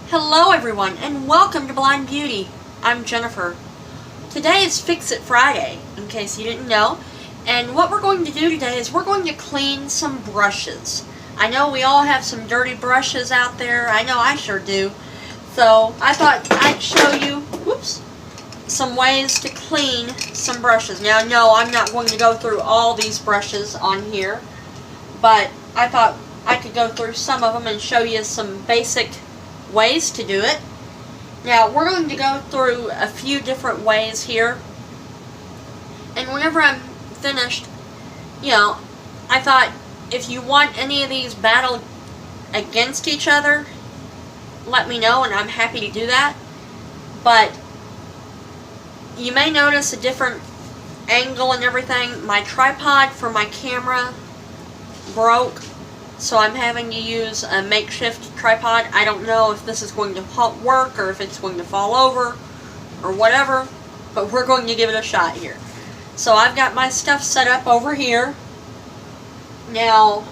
Hello everyone, and welcome to Blind Beauty. I'm Jennifer. Today is Fix It Friday, in case you didn't know, and what we're going to do today is we're going to clean some brushes. I know we all have some dirty brushes out there. I know I sure do. So I thought I'd show you, some ways to clean some brushes. Now, no, I'm not going to go through all these brushes on here, but I thought I could go through some of them and show you some basic ways to do it. Now, we're going to go through a few different ways here, and whenever I'm finished, I thought if you want any of these battle against each other, let me know and I'm happy to do that. But you may notice a different angle and everything. My tripod for my camera broke, so I'm having to use a makeshift tripod. I don't know if this is going to work or if it's going to fall over or whatever, but we're going to give it a shot here. So I've got my stuff set up over here. Now,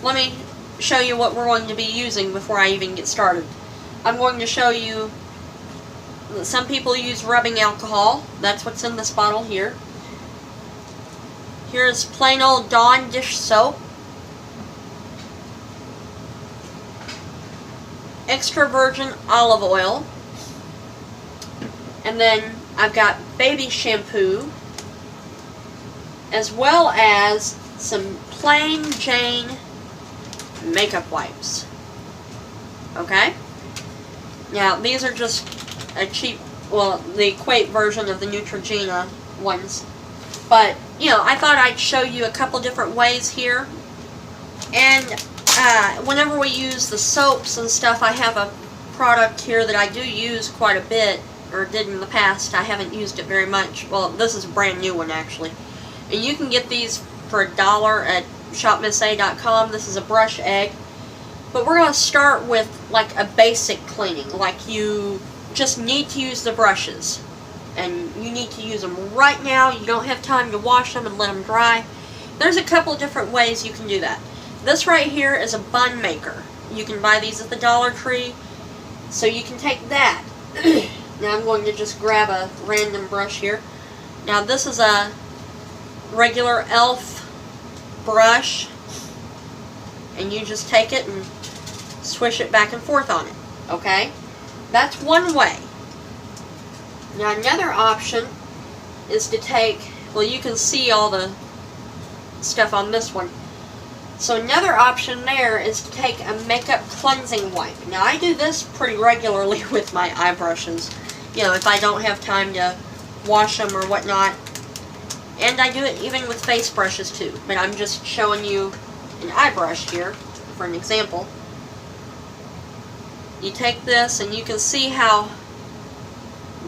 let me show you what we're going to be using before I even get started. I'm going to show you that some people use rubbing alcohol. That's what's in this bottle here. Here's plain old Dawn dish soap, extra virgin olive oil, and then I've got baby shampoo, as well as some plain Jane makeup wipes. Okay? Now, these are just a cheap, the Equate version of the Neutrogena ones. But, I thought I'd show you a couple different ways here. And whenever we use the soaps and stuff, I have a product here that I do use quite a bit, or did in the past. I haven't used it very much. Well, this is a brand new one, actually. And you can get these for $1 at shopmissa.com. This is a brush egg. But we're going to start with, like, a basic cleaning. Like, you just need to use the brushes. And you need to use them right now. You don't have time to wash them and let them dry. There's a couple different ways you can do that. This right here is a bun maker. You can buy these at the Dollar Tree. So you can take that. Now I'm going to just grab a random brush here. Now this is a regular e.l.f. brush. And you just take it and swish it back and forth on it. Okay? That's one way. Now another option is to take, you can see all the stuff on this one. So another option there is to take a makeup cleansing wipe. Now I do this pretty regularly with my eye brushes. If I don't have time to wash them or whatnot. And I do it even with face brushes too. But I'm just showing you an eye brush here for an example. You take this and you can see how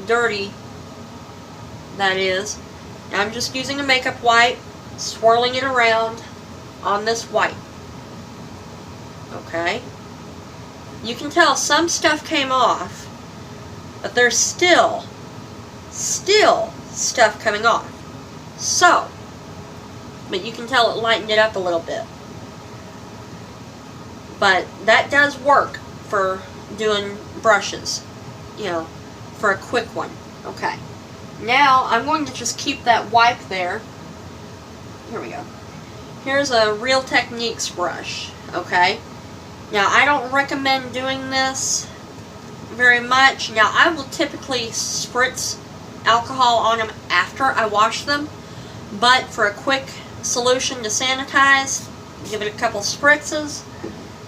dirty that is. Now I'm just using a makeup wipe, swirling it around on this wipe. Okay? You can tell some stuff came off, but there's still stuff coming off. So, but you can tell it lightened it up a little bit. But that does work for doing brushes, for a quick one. Okay. Now, I'm going to just keep that wipe there. Here we go. Here's a Real Techniques brush. Okay. Now, I don't recommend doing this very much. Now, I will typically spritz alcohol on them after I wash them. But for a quick solution to sanitize, give it a couple spritzes.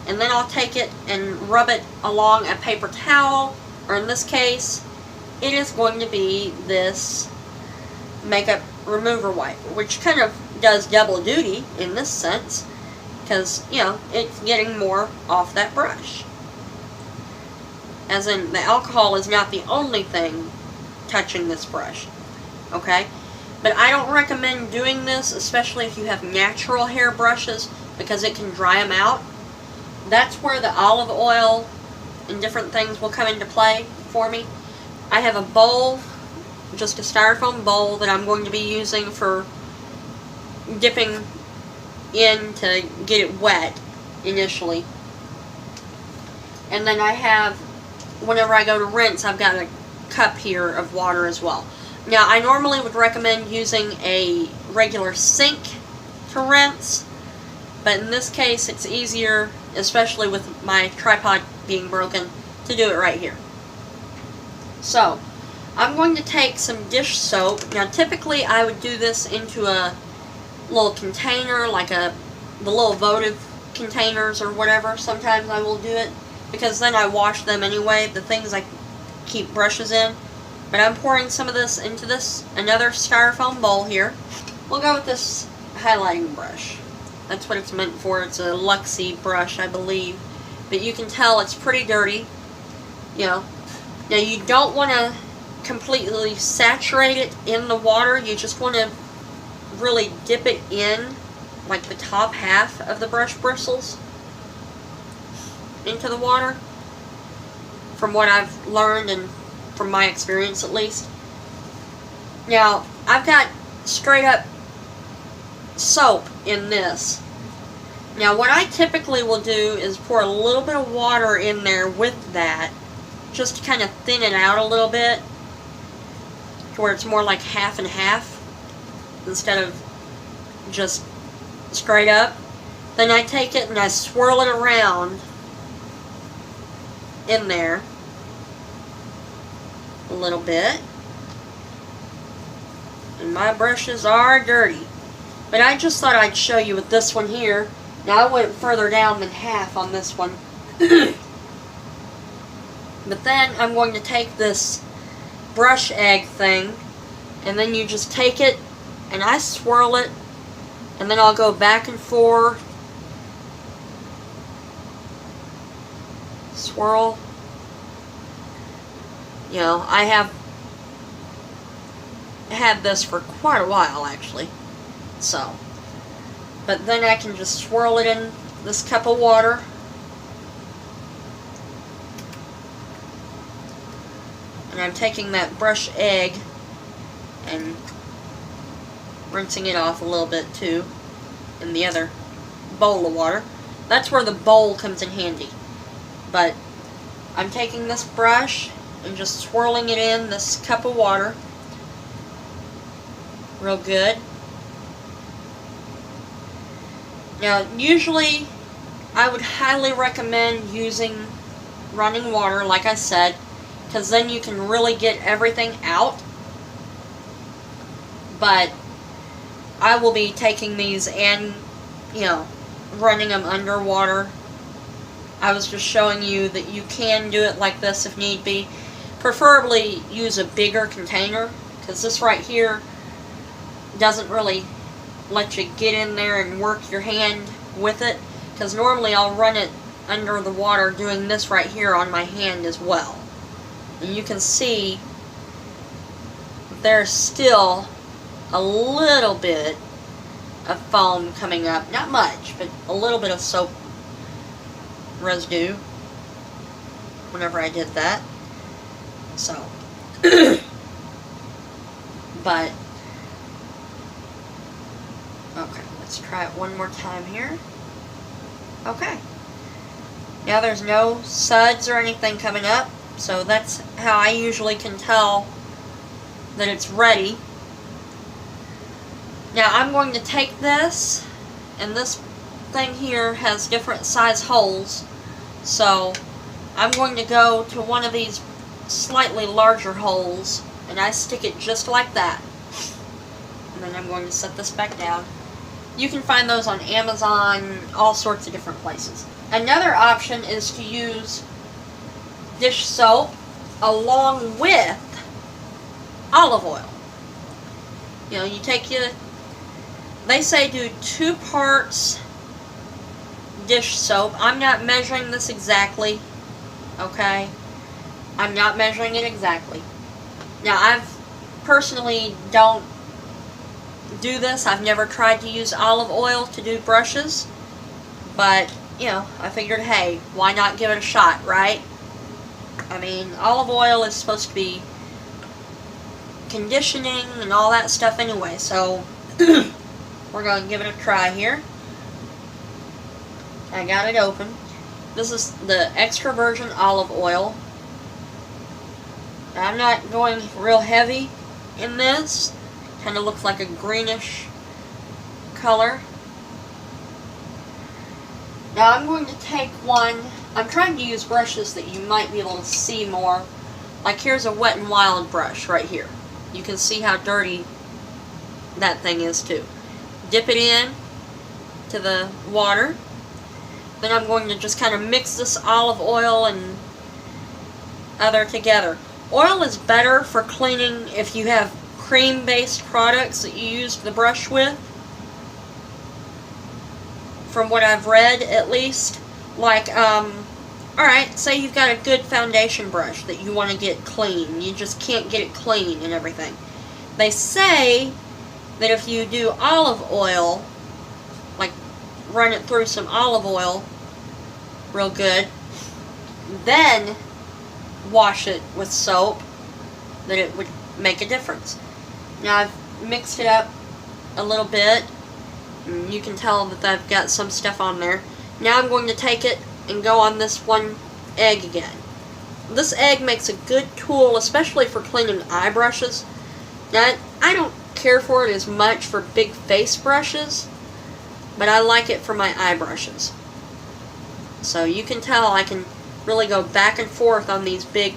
And then I'll take it and rub it along a paper towel. Or in this case, it is going to be this makeup remover wipe, which kind of does double duty in this sense, because, it's getting more off that brush. As in, the alcohol is not the only thing touching this brush, okay? But I don't recommend doing this, especially if you have natural hair brushes, because it can dry them out. That's where the olive oil and different things will come into play for me. I have a bowl, just a styrofoam bowl that I'm going to be using for dipping in to get it wet initially. And then I have, whenever I go to rinse, I've got a cup here of water as well. Now, I normally would recommend using a regular sink to rinse, but in this case, it's easier, especially with my tripod being broken, to do it right here. So, I'm going to take some dish soap. Now, typically, I would do this into a little container, like the little votive containers or whatever. Sometimes I will do it, because then I wash them anyway, the things I keep brushes in. But I'm pouring some of this into another styrofoam bowl here. We'll go with this highlighting brush. That's what it's meant for. It's a Luxie brush, I believe. But you can tell it's pretty dirty. You know. Now, you don't want to completely saturate it in the water. You just want to really dip it in, like the top half of the brush bristles, into the water, from what I've learned and from my experience at least. Now, I've got straight up soap in this. Now, what I typically will do is pour a little bit of water in there with that, just to kind of thin it out a little bit, to where it's more like half and half, instead of just straight up. Then I take it and I swirl it around in there a little bit. And my brushes are dirty. But I just thought I'd show you with this one here. Now, I went further down than half on this one. But then I'm going to take this brush egg thing, and then you just take it and I swirl it, and then I'll go back and forth, swirl. You know, I have had this for quite a while, actually. So, but then I can just swirl it in this cup of water. And I'm taking that brush egg and rinsing it off a little bit too in the other bowl of water. That's where the bowl comes in handy. But I'm taking this brush and just swirling it in this cup of water real good. Now, usually I would highly recommend using running water, like I said, because then you can really get everything out. But I will be taking these and, you know, running them underwater. I was just showing you that you can do it like this if need be. Preferably use a bigger container, because this right here doesn't really let you get in there and work your hand with it, because normally I'll run it under the water doing this right here on my hand as well. And you can see there's still a little bit of foam coming up. Not much, but a little bit of soap residue whenever I did that. So, but, okay, let's try it one more time here. Okay. Now there's no suds or anything coming up, so that's how I usually can tell that it's ready. Now I'm going to take this, and this thing here has different size holes, so I'm going to go to one of these slightly larger holes, and I stick it just like that. And then I'm going to set this back down. You can find those on Amazon, all sorts of different places. Another option is to use dish soap along with olive oil. You know, you take they say do 2 parts dish soap. I'm not measuring this exactly, okay? I'm not measuring it exactly. Now, I've personally don't do this. I've never tried to use olive oil to do brushes, but, you know, I figured, hey, why not give it a shot, right? I mean, olive oil is supposed to be conditioning and all that stuff anyway, so we're going to give it a try here. I got it open. This is the extra virgin olive oil. I'm not going real heavy in this. Kind of looks like a greenish color. Now I'm going to take one. I'm trying to use brushes that you might be able to see more. Like here's a Wet n Wild brush right here. You can see how dirty that thing is too. Dip it in to the water. Then I'm going to just kind of mix this olive oil and other together. Oil is better for cleaning if you have cream-based products that you use the brush with. From what I've read, at least. Like, alright, say you've got a good foundation brush that you want to get clean. You just can't get it clean and everything. They say that if you do olive oil, like run it through some olive oil real good, then wash it with soap, that it would make a difference. Now I've mixed it up a little bit. You can tell that I've got some stuff on there. Now I'm going to take it and go on this one egg again. This egg makes a good tool, especially for cleaning eye brushes. Now, I don't care for it as much for big face brushes, but I like it for my eye brushes. So you can tell I can really go back and forth on these big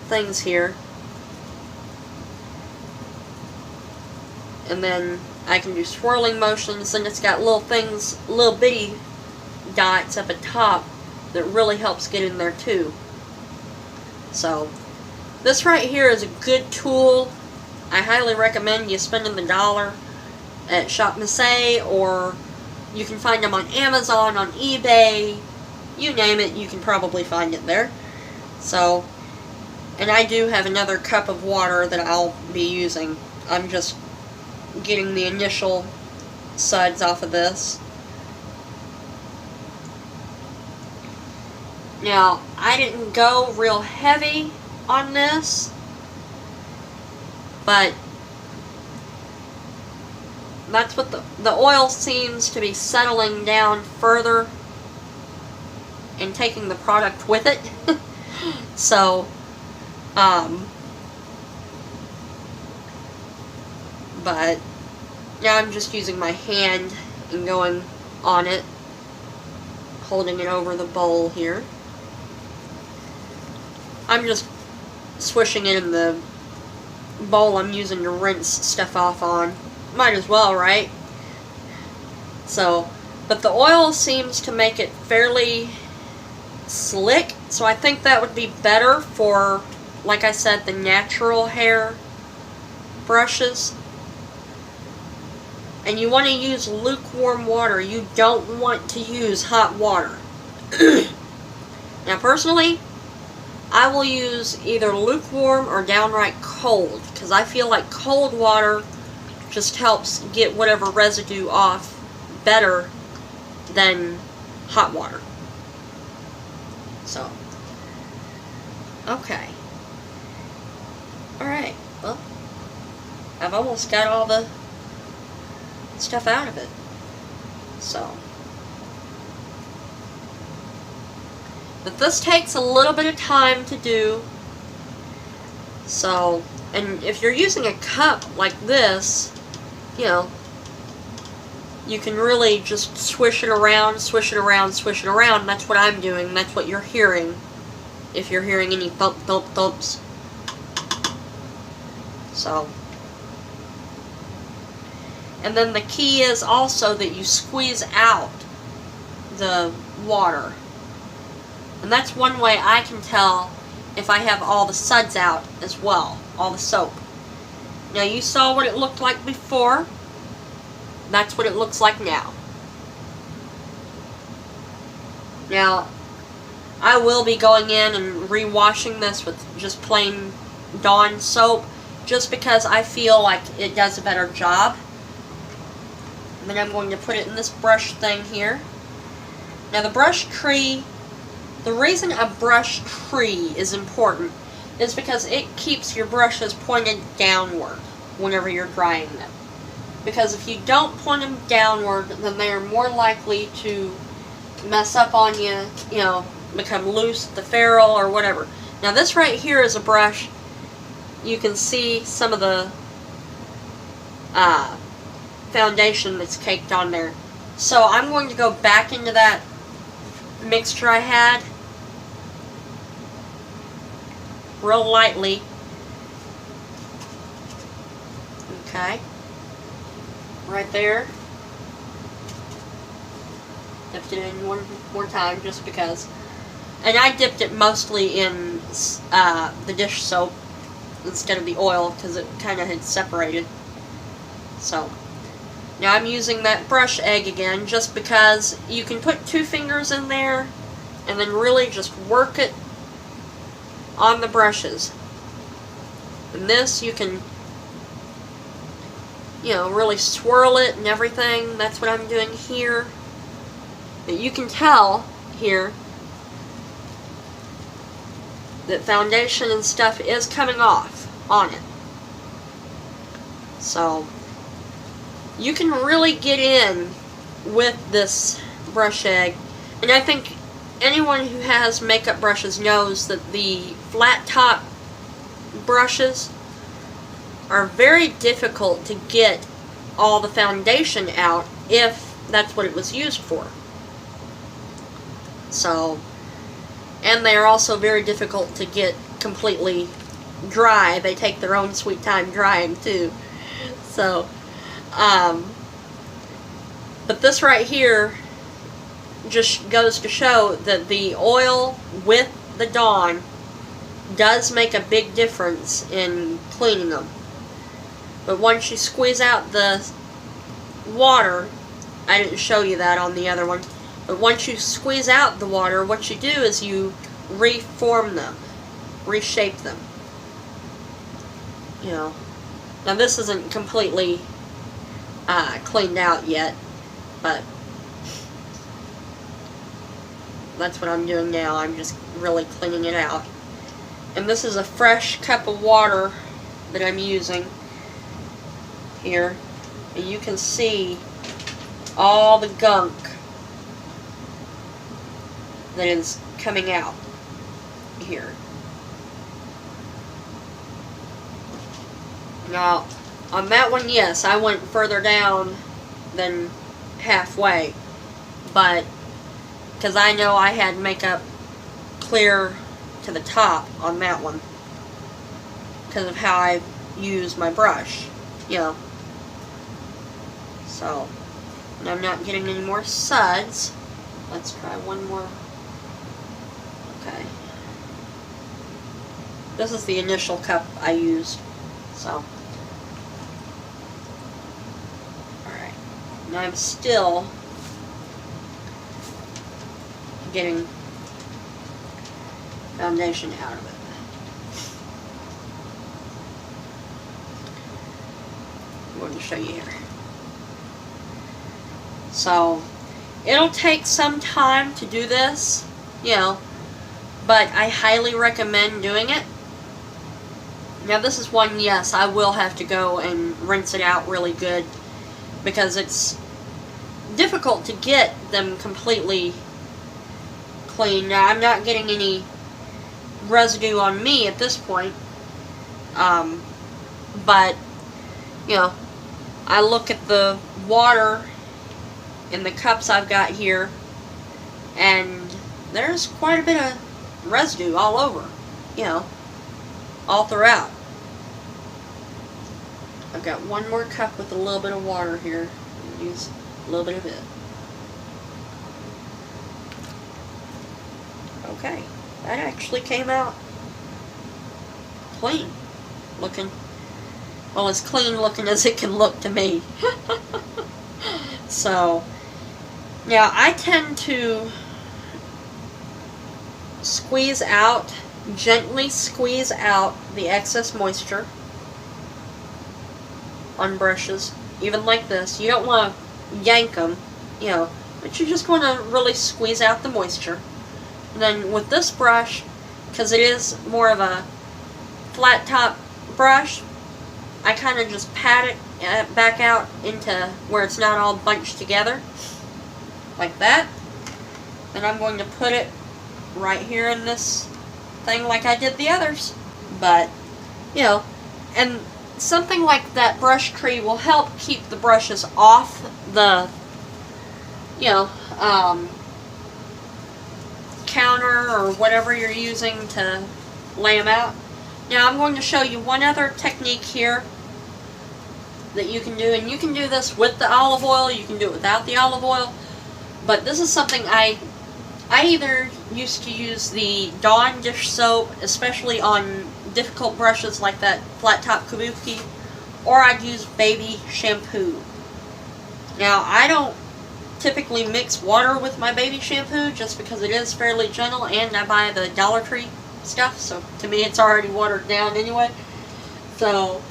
things here. And then I can do swirling motions, and it's got little things, little bitty dots up at top that really helps get in there too. So this right here is a good tool. I highly recommend you spending the $1 at Shop Massey, or you can find them on Amazon, on eBay, you name it, you can probably find it there. So, and I do have another cup of water that I'll be using. I'm just getting the initial suds off of this. Now, I didn't go real heavy on this, but that's what the oil seems to be settling down further and taking the product with it. So, but now I'm just using my hand and going on it, holding it over the bowl here. I'm just swishing it in the bowl I'm using to rinse stuff off on. Might as well, right? So, but the oil seems to make it fairly slick, so I think that would be better for, like I said, the natural hair brushes. And you want to use lukewarm water. You don't want to use hot water. Now, personally, I will use either lukewarm or downright cold, because I feel like cold water just helps get whatever residue off better than hot water. So, okay. Alright, well, I've almost got all the stuff out of it. So, but this takes a little bit of time to do. So, and if you're using a cup like this, you know, you can really just swish it around, swish it around, swish it around. That's what I'm doing. That's what you're hearing. If you're hearing any thump, thump, thumps. So, and then the key is also that you squeeze out the water. And that's one way I can tell if I have all the suds out as well, all the soap. Now you saw what it looked like before. That's what it looks like now. Now, I will be going in and re-washing this with just plain Dawn soap, just because I feel like it does a better job. And then I'm going to put it in this brush thing here. Now the brush tree, the reason a brush tree is important is because it keeps your brushes pointed downward whenever you're drying them. Because if you don't point them downward, then they are more likely to mess up on you, you know, become loose at the ferrule or whatever. Now this right here is a brush. You can see some of the foundation that's caked on there. So I'm going to go back into that mixture I had real lightly. Okay. Right there. Dipped it in one more time just because. And I dipped it mostly in the dish soap instead of the oil because it kind of had separated. So now I'm using that brush egg again just because you can put 2 fingers in there and then really just work it on the brushes. And this you can, you know, really swirl it and everything. That's what I'm doing here. But you can tell here that foundation and stuff is coming off on it. So you can really get in with this brush egg. And I think anyone who has makeup brushes knows that the flat top brushes are very difficult to get all the foundation out if that's what it was used for. So, and they are also very difficult to get completely dry. They take their own sweet time drying too. So, but this right here just goes to show that the oil with the Dawn does make a big difference in cleaning them. But once you squeeze out the water, I didn't show you that on the other one, but once you squeeze out the water, what you do is you reform them, reshape them. You know, now this isn't completely cleaned out yet, but that's what I'm doing now. I'm just really cleaning it out. And this is a fresh cup of water that I'm using here. And you can see all the gunk that is coming out here. Now, on that one, yes, I went further down than halfway, but because I know I had makeup clear to the top on that one because of how I use my brush, you know. So, and I'm not getting any more suds. Let's try one more. Okay. This is the initial cup I used, so. Alright. And I'm still getting foundation out of it. I'm going to show you here. So, it'll take some time to do this, you know, but I highly recommend doing it. Now this is one, yes, I will have to go and rinse it out really good because it's difficult to get them completely clean. Now I'm not getting any residue on me at this point, but, you know, I look at the water in the cups I've got here, and there's quite a bit of residue all over, you know, all throughout. I've got one more cup with a little bit of water here. I'll use a little bit of it. Okay, that actually came out clean looking. Well, as clean looking as it can look to me. So, now I tend to squeeze out, gently squeeze out the excess moisture on brushes, even like this. You don't want to yank them, you know, but you just want to really squeeze out the moisture. And then with this brush, because it is more of a flat top brush, I kind of just pat it back out into where it's not all bunched together, like that. And I'm going to put it right here in this thing like I did the others. But, you know, and something like that brush tree will help keep the brushes off the, you know, counter or whatever you're using to lay them out. Now I'm going to show you one other technique here that you can do, and you can do this with the olive oil, you can do it without the olive oil, but this is something I either used to use the Dawn dish soap, especially on difficult brushes like that flat top kabuki, or I'd use baby shampoo. Now I don't typically mix water with my baby shampoo just because it is fairly gentle, and I buy the Dollar Tree stuff, so to me it's already watered down anyway. So,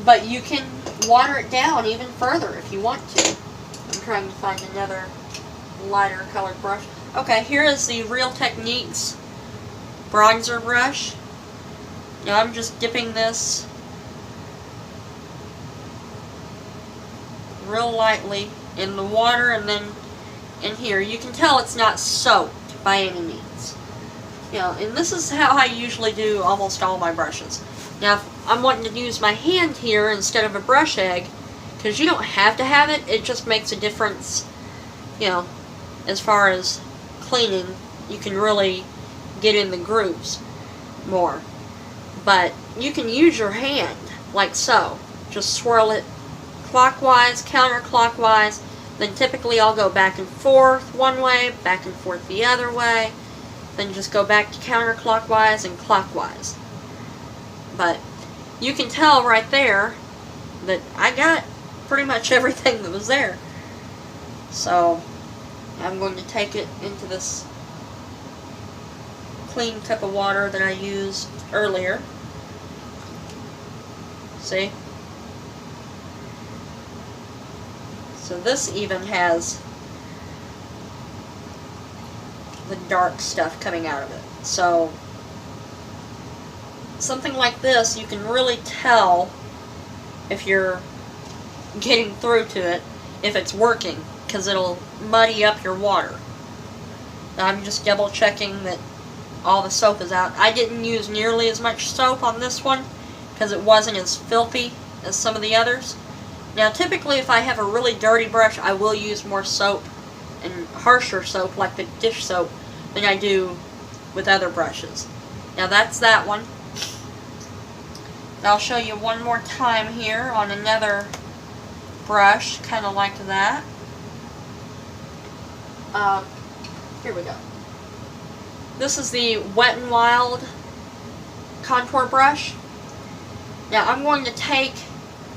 but you can water it down even further if you want to. I'm trying to find another lighter colored brush. Okay, here is the Real Techniques bronzer brush. Now I'm just dipping this real lightly in the water, and then in here. You can tell it's not soaked by any means. You know, and this is how I usually do almost all my brushes. Now, if I'm wanting to use my hand here instead of a brush egg, because you don't have to have it, it just makes a difference, you know, as far as cleaning. You can really get in the grooves more. But you can use your hand, like so. Just swirl it clockwise, counterclockwise, then typically I'll go back and forth one way, back and forth the other way, then just go back to counterclockwise and clockwise. But you can tell right there that I got pretty much everything that was there. So I'm going to take it into this clean cup of water that I used earlier. See? So this even has the dark stuff coming out of it. So something like this, you can really tell if you're getting through to it, if it's working, because it'll muddy up your water. Now I'm just double checking that all the soap is out. I didn't use nearly as much soap on this one because it wasn't as filthy as some of the others. Now typically if I have a really dirty brush, I will use more soap and harsher soap like the dish soap than I do with other brushes. Now that's that one. I'll show you one more time here on another brush, kind of like that. Here we go. This is the Wet n Wild contour brush. Now I'm going to take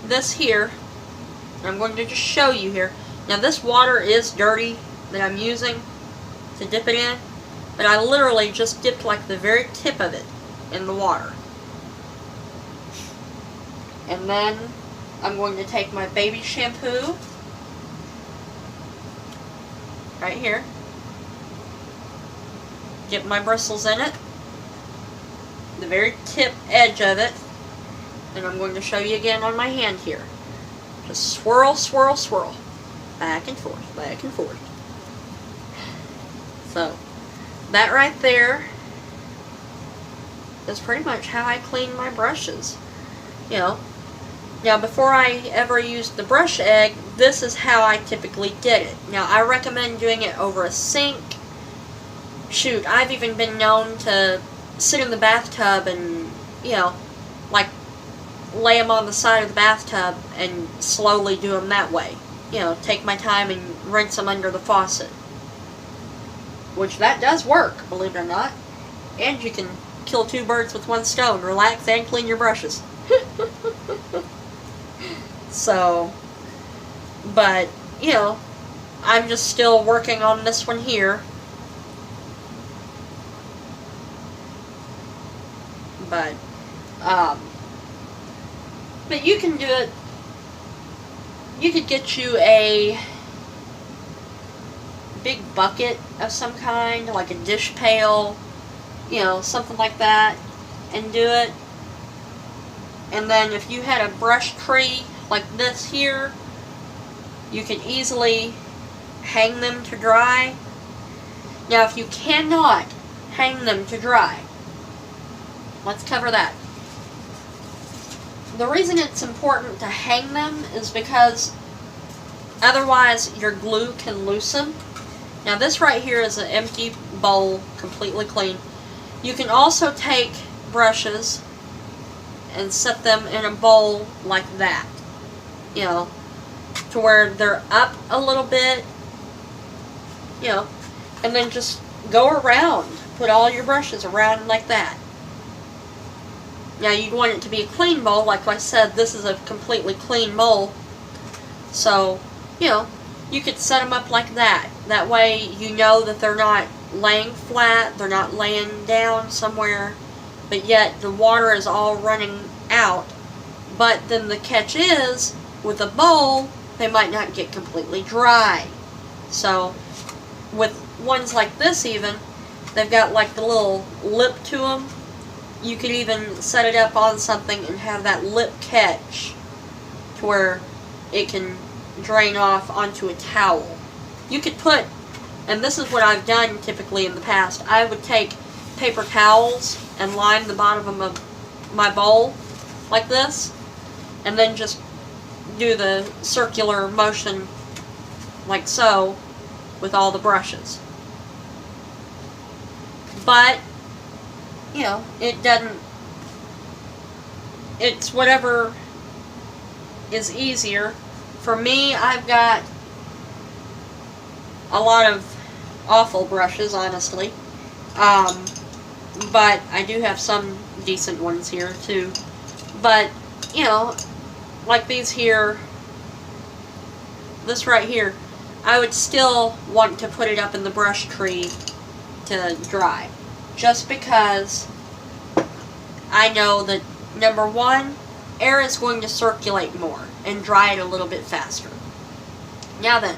this here, and I'm going to just show you here. Now this water is dirty that I'm using to dip it in, but I literally just dipped like the very tip of it in the water. And then I'm going to take my baby shampoo right here, dip my bristles in it, the very tip edge of it, and I'm going to show you again on my hand here. Just swirl, swirl, swirl, back and forth, back and forth. So that right there is pretty much how I clean my brushes. You know, now before I ever used the brush egg, this is how I typically did it. Now I recommend doing it over a sink. Shoot, I've even been known to sit in the bathtub and, you know, like lay them on the side of the bathtub and slowly do them that way. You know, take my time and rinse them under the faucet. Which that does work, believe it or not. And you can kill two birds with one stone. Relax and clean your brushes. So, but, you know, I'm just still working on this one here. But you can do it. You could get you a big bucket of some kind, like a dish pail, you know, something like that, and do it. And then if you had a brush tree like this here, you can easily hang them to dry Now, if you cannot hang them to dry, let's cover that. The reason it's important to hang them is because otherwise your glue can loosen. Now this right here is an empty bowl, completely clean. You can also take brushes and set them in a bowl like that, you know, to where they're up a little bit, you know, and then just go around, put all your brushes around like that. Now you'd want it to be a clean bowl. Like I said, this is a completely clean bowl. So, you know, you could set them up like that. That way you know that they're not laying flat, they're not laying down somewhere, but yet the water is all running out. But then the catch is, with a bowl, they might not get completely dry. So, with ones like this even, they've got like the little lip to them. You could even set it up on something and have that lip catch to where it can drain off onto a towel. You could put, and this is what I've done typically in the past, I would take paper towels and line the bottom of my bowl like this, and then just do the circular motion like so with all the brushes. But, you know, it doesn't, it's whatever is easier. For me, I've got a lot of awful brushes, honestly. But I do have some decent ones here, too. But, you know, like these here, this right here, I would still want to put it up in the brush tree to dry. Just because I know that, number one, air is going to circulate more and dry it a little bit faster. Now then,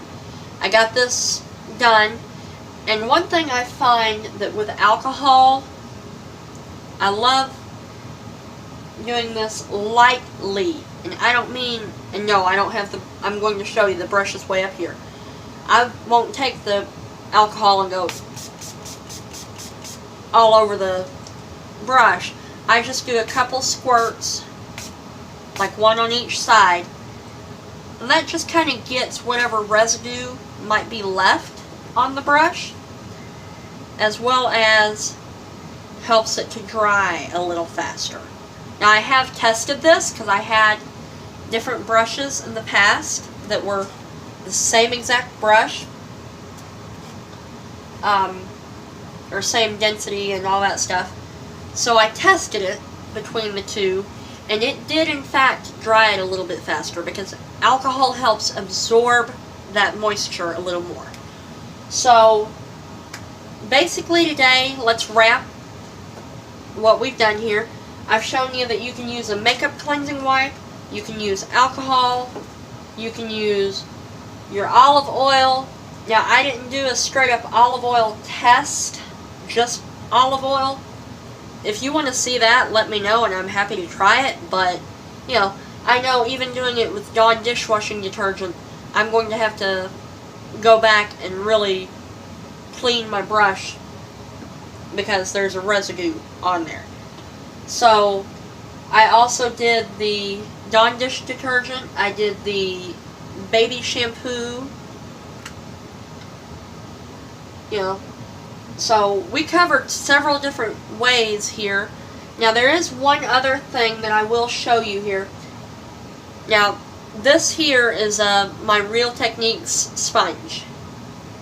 I got this done, and one thing I find that with alcohol, I love doing this lightly, and I don't mean, and no, I don't have the, I'm going to show you, the brush is way up here. I won't take the alcohol and go all over the brush. I just do a couple squirts, like one on each side, and that just kind of gets whatever residue might be left on the brush, as well as helps it to dry a little faster. Now I have tested this because I had different brushes in the past that were the same exact brush, or same density and all that stuff. So I tested it between the two, and it did in fact dry it a little bit faster because alcohol helps absorb that moisture a little more. So basically today, let's wrap what we've done here. I've shown you that you can use a makeup cleansing wipe, you can use alcohol, you can use your olive oil. Now I didn't do a straight up olive oil test, just olive oil. If you want to see that, let me know and I'm happy to try it, but you know, I know even doing it with Dawn dishwashing detergent, I'm going to have to go back and really clean my brush because there's a residue on there. So I also did the Dawn dish detergent, I did the baby shampoo, you know. So we covered several different ways here. Now there is one other thing that I will show you here. Now this here is my Real Techniques sponge.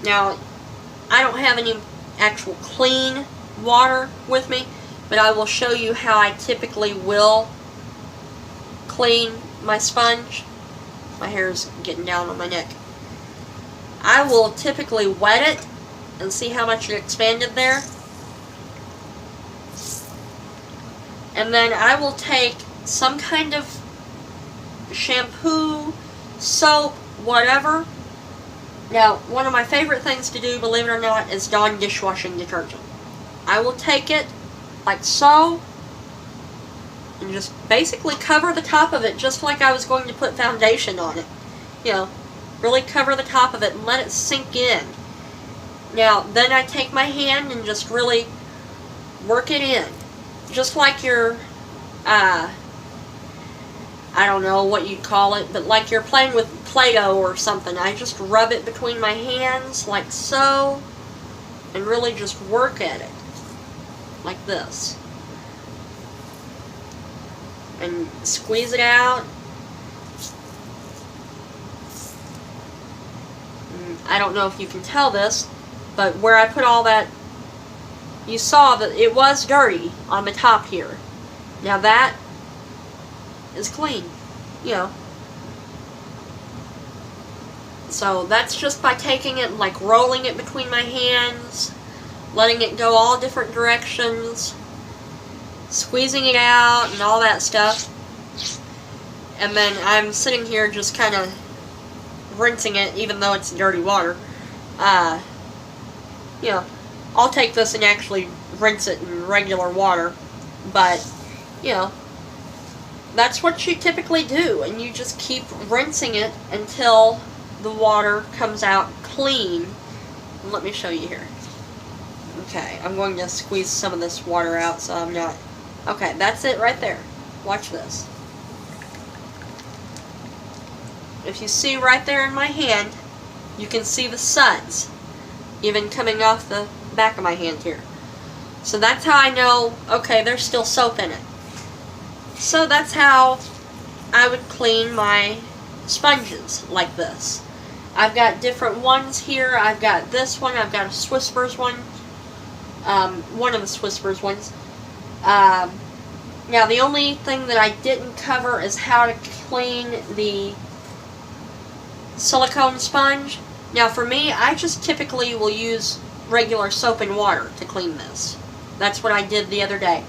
Now I don't have any actual clean water with me, but I will show you how I typically will clean my sponge. My hair's getting down on my neck. I will typically wet it and see how much it expanded there. And then I will take some kind of shampoo, soap, whatever. Now, one of my favorite things to do, believe it or not, is Dawn dishwashing detergent. I will take it like so and just basically cover the top of it just like I was going to put foundation on it. You know, really cover the top of it and let it sink in. Now, then I take my hand and just really work it in. Just like your, I don't know what you'd call it, but like you're playing with Play-Doh or something. I just rub it between my hands like so, and really just work at it like this. And squeeze it out. And I don't know if you can tell this, but where I put all that, you saw that it was dirty on the top here. Now that is clean, you know. So that's just by taking it and like rolling it between my hands, letting it go all different directions, squeezing it out and all that stuff. And then I'm sitting here just kind of rinsing it, even though it's dirty water. You know, I'll take this and actually rinse it in regular water, but, you know, that's what you typically do, and you just keep rinsing it until the water comes out clean. And let me show you here. Okay, I'm going to squeeze some of this water out so I'm not... Okay, that's it right there. Watch this. If you see right there in my hand, you can see the suds even coming off the back of my hand here. So that's how I know, okay, there's still soap in it. So that's how I would clean my sponges, like this. I've got different ones here. I've got this one. I've got a Swisspers one. One of the Swisspers ones. Now the only thing that I didn't cover is how to clean the silicone sponge. Now for me, I just typically will use regular soap and water to clean this. That's what I did the other day.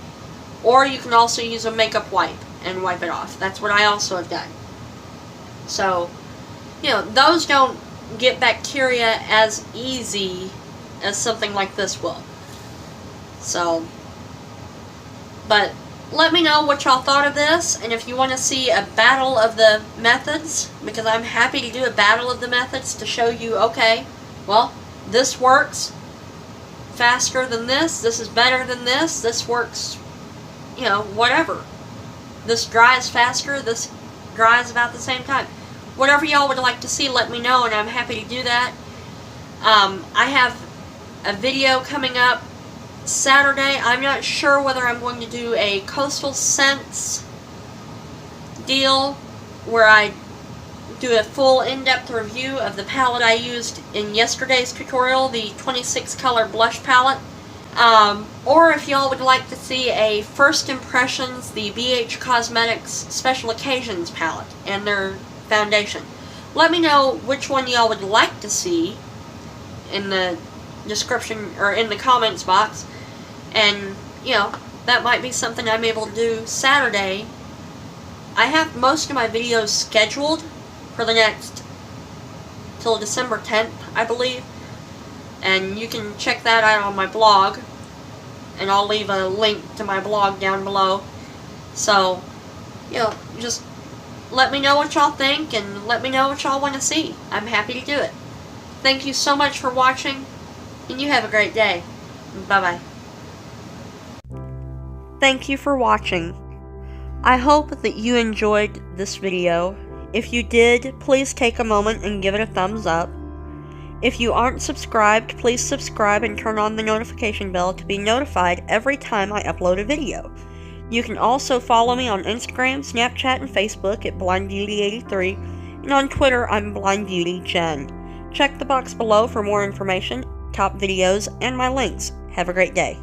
Or you can also use a makeup wipe and wipe it off. That's what I also have done. So, you know, those don't get bacteria as easy as something like this will. So, but let me know what y'all thought of this, and if you want to see a battle of the methods, because I'm happy to do a battle of the methods to show you, okay, well, this works faster than this is better than this works, you know, whatever. This dries faster, this dries about the same time. Whatever y'all would like to see, let me know, and I'm happy to do that. I have a video coming up Saturday. I'm not sure whether I'm going to do a Coastal Scents deal where I do a full in-depth review of the palette I used in yesterday's tutorial, the 26 color blush palette. Or if y'all would like to see a First Impressions, the BH Cosmetics Special Occasions palette and their foundation. Let me know which one y'all would like to see in the description or in the comments box, and you know, that might be something I'm able to do Saturday. I have most of my videos scheduled for the next till December 10th, I believe, and you can check that out on my blog, and I'll leave a link to my blog down below. So, you know, just let me know what y'all think, and let me know what y'all want to see. I'm happy to do it. Thank you so much for watching, and you have a great day. Bye-bye. Thank you for watching. I hope that you enjoyed this video. If you did, please take a moment and give it a thumbs up. If you aren't subscribed, please subscribe and turn on the notification bell to be notified every time I upload a video. You can also follow me on Instagram, Snapchat, and Facebook at BlindBeauty83, and on Twitter I'm BlindBeautyJen. Check the box below for more information, top videos, and my links. Have a great day.